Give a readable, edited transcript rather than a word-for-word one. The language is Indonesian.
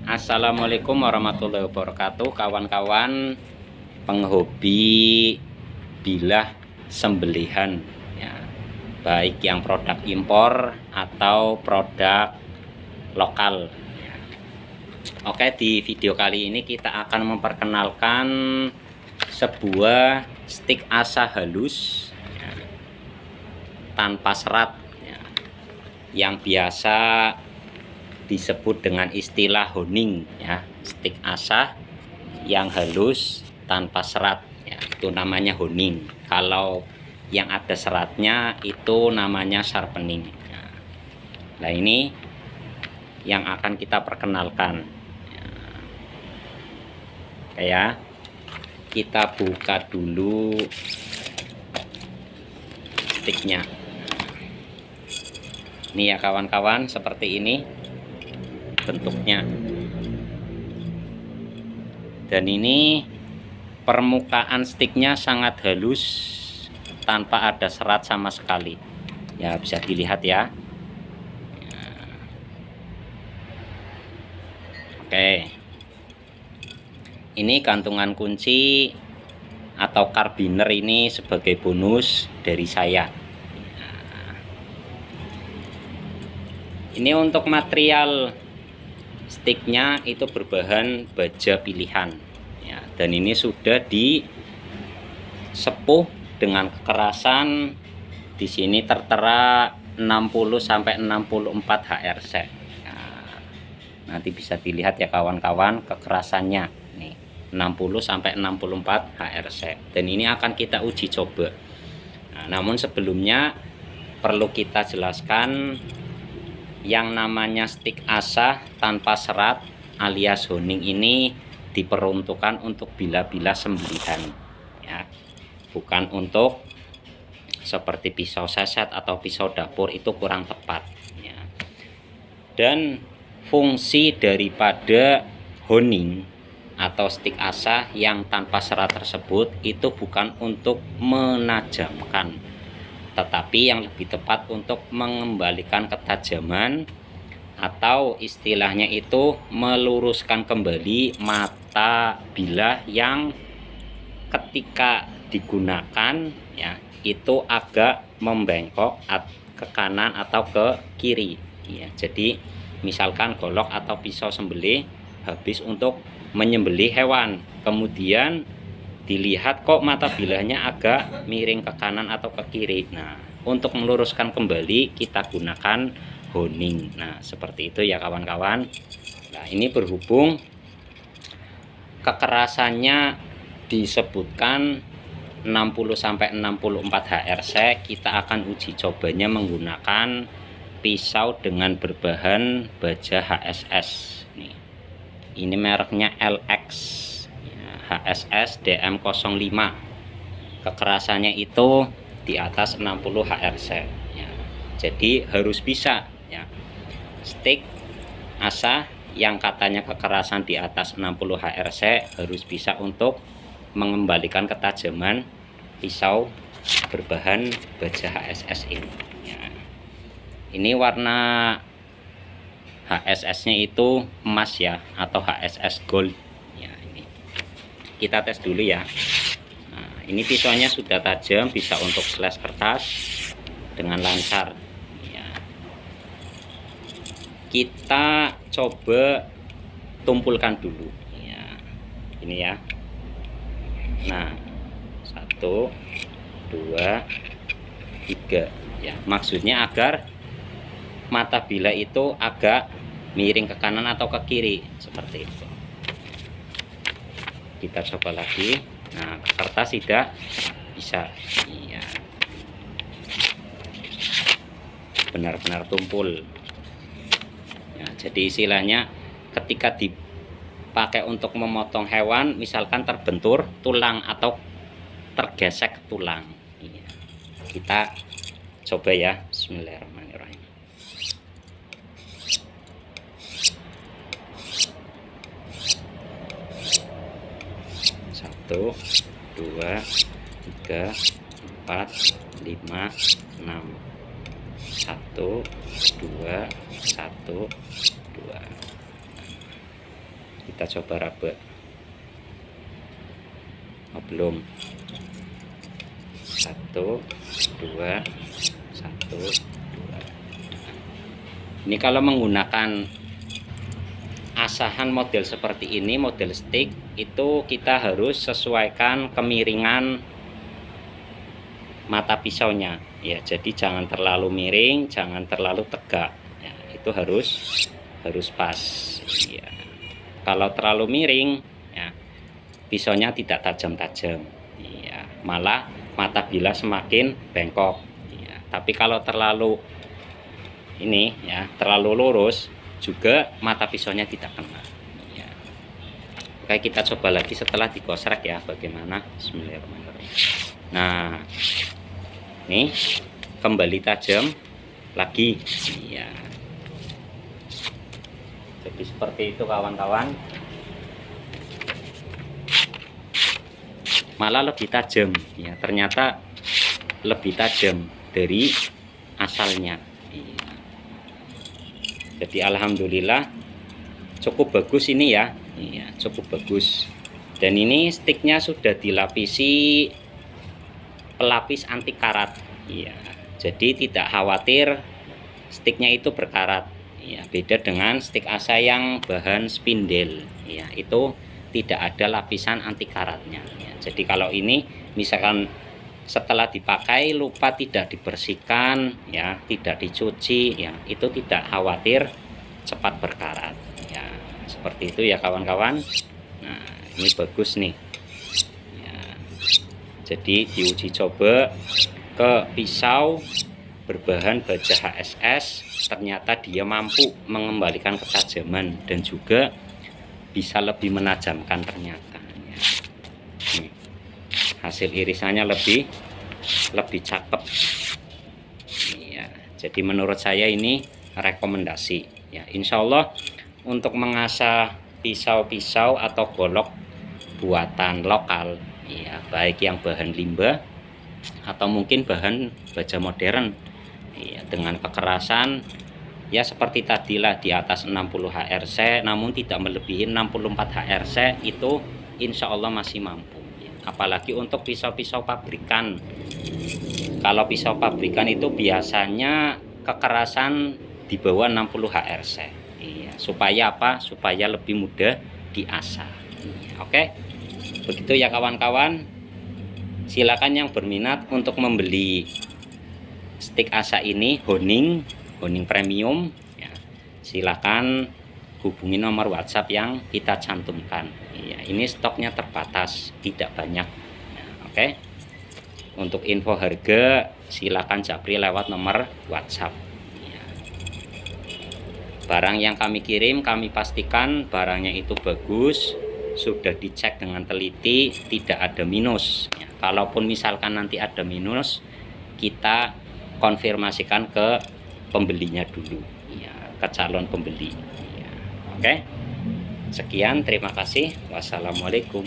Assalamualaikum warahmatullahi wabarakatuh, kawan-kawan penghobi bilah sembelihan ya, baik yang produk impor atau produk lokal ya. Oke, di video kali ini kita akan memperkenalkan sebuah stik asa halus ya, tanpa serat ya, yang biasa disebut dengan istilah honing ya, stik asa yang halus tanpa serat ya, itu namanya honing. Kalau yang ada seratnya itu namanya sharpening ya. Nah, ini yang akan kita perkenalkan ya. Kita buka dulu stiknya. Ini ya kawan-kawan, seperti ini bentuknya, dan ini permukaan stiknya sangat halus tanpa ada serat sama sekali ya, bisa dilihat ya. Oke, ini gantungan kunci atau karabiner ini sebagai bonus dari saya. Ini untuk material stiknya itu berbahan baja pilihan ya, dan ini sudah disepuh dengan kekerasan di sini tertera 60-64 HRC. Nah, nanti bisa dilihat ya kawan-kawan kekerasannya nih, 60-64 HRC, dan ini akan kita uji coba. Nah, namun sebelumnya perlu kita jelaskan, yang namanya stik asa tanpa serat alias honing ini diperuntukkan untuk bilah-bilah sembelihan ya, bukan untuk seperti pisau seset atau pisau dapur, itu kurang tepat ya. Dan fungsi daripada honing atau stik asa yang tanpa serat tersebut itu bukan untuk menajamkan, tetapi yang lebih tepat untuk mengembalikan ketajaman, atau istilahnya itu meluruskan kembali mata bilah yang ketika digunakan ya itu agak membengkok ke kanan atau ke kiri ya. Jadi misalkan golok atau pisau sembelih habis untuk menyembelih hewan, kemudian dilihat kok mata bilahnya agak miring ke kanan atau ke kiri. Nah, untuk meluruskan kembali kita gunakan honing. Nah, seperti itu ya kawan-kawan. Nah, ini berhubung kekerasannya disebutkan 60-64 HRC, kita akan uji cobanya menggunakan pisau dengan berbahan baja HSS nih. Ini mereknya LX HSS DM05, kekerasannya itu di atas 60 HRC ya. Jadi harus bisa ya, stik asa yang katanya kekerasan di atas 60 HRC harus bisa untuk mengembalikan ketajaman pisau berbahan baja HSS ini ya. Ini warna HSS nya itu emas ya, atau HSS gold. Kita tes dulu ya. Nah, ini pisaunya sudah tajam, bisa untuk slash kertas dengan lancar ya. Kita coba tumpulkan dulu ya, ini ya. Nah, 1 2 3 ya, maksudnya agar mata bilah itu agak miring ke kanan atau ke kiri seperti itu. Kita coba lagi. Nah, kertas tidak bisa iya, benar-benar tumpul ya. Jadi istilahnya ketika dipakai untuk memotong hewan, misalkan terbentur tulang atau tergesek tulang iya. Kita coba ya, bismillahirrahmanirrahim. 1 2 3 4 5 6 1 2 1 2 1 2. Kita coba raba. Oh, belum. 1 2 1 2. Ini kalau menggunakan asahan model seperti ini, model stick, itu kita harus sesuaikan kemiringan mata pisaunya ya. Jadi jangan terlalu miring, jangan terlalu tegak ya, itu harus pas ya. Kalau terlalu miring ya, pisaunya tidak tajam-tajam ya, malah mata bilas semakin bengkok ya. Tapi kalau terlalu ini ya, terlalu lurus juga mata pisaunya tidak kena ya. Oke, kita coba lagi setelah digosrek ya bagaimana. Bismillahirrahmanirrahim. Nah, nih kembali tajam lagi ya. Jadi seperti itu kawan-kawan, malah lebih tajam ya, ternyata lebih tajam dari asalnya ya. Jadi alhamdulillah cukup bagus ini ya, ya cukup bagus. Dan ini sticknya sudah dilapisi pelapis anti karat ya, jadi tidak khawatir sticknya itu berkarat ya. Beda dengan stick asa yang bahan spindel ya, itu tidak ada lapisan anti karatnya ya. Jadi kalau ini misalkan setelah dipakai lupa tidak dibersihkan ya, tidak dicuci ya, itu tidak khawatir cepat berkarat ya. Seperti itu ya kawan-kawan. Nah, ini bagus nih. Jadi diuji coba ke pisau berbahan baja HSS, ternyata dia mampu mengembalikan ketajaman dan juga bisa lebih menajamkan ternyata ya. Hasil irisannya lebih cakep ya. Jadi menurut saya ini rekomendasi ya. Insya Allah untuk mengasah pisau-pisau atau golok buatan lokal ya, baik yang bahan limbah atau mungkin bahan baja modern ya, dengan kekerasan ya seperti tadilah di atas 60 HRC namun tidak melebihi 64 HRC, itu insya Allah masih mampu ya. Apalagi untuk pisau-pisau pabrikan. Kalau pisau pabrikan itu biasanya kekerasan di bawah 60 HRC ya. Supaya apa? Supaya lebih mudah diasah ya. Oke, begitu ya kawan-kawan. Silakan yang berminat untuk membeli stick asa ini, Honing premium ya, silakan hubungi nomor WhatsApp yang kita cantumkan ya. Ini stoknya terbatas, tidak banyak ya. Oke, untuk info harga silakan japri lewat nomor WhatsApp ya. Barang yang kami kirim kami pastikan barangnya itu bagus, sudah dicek dengan teliti, tidak ada minus ya. Kalaupun misalkan nanti ada minus, kita konfirmasikan ke pembelinya dulu ya, ke calon pembeli ya. Oke, sekian, terima kasih. Wassalamualaikum.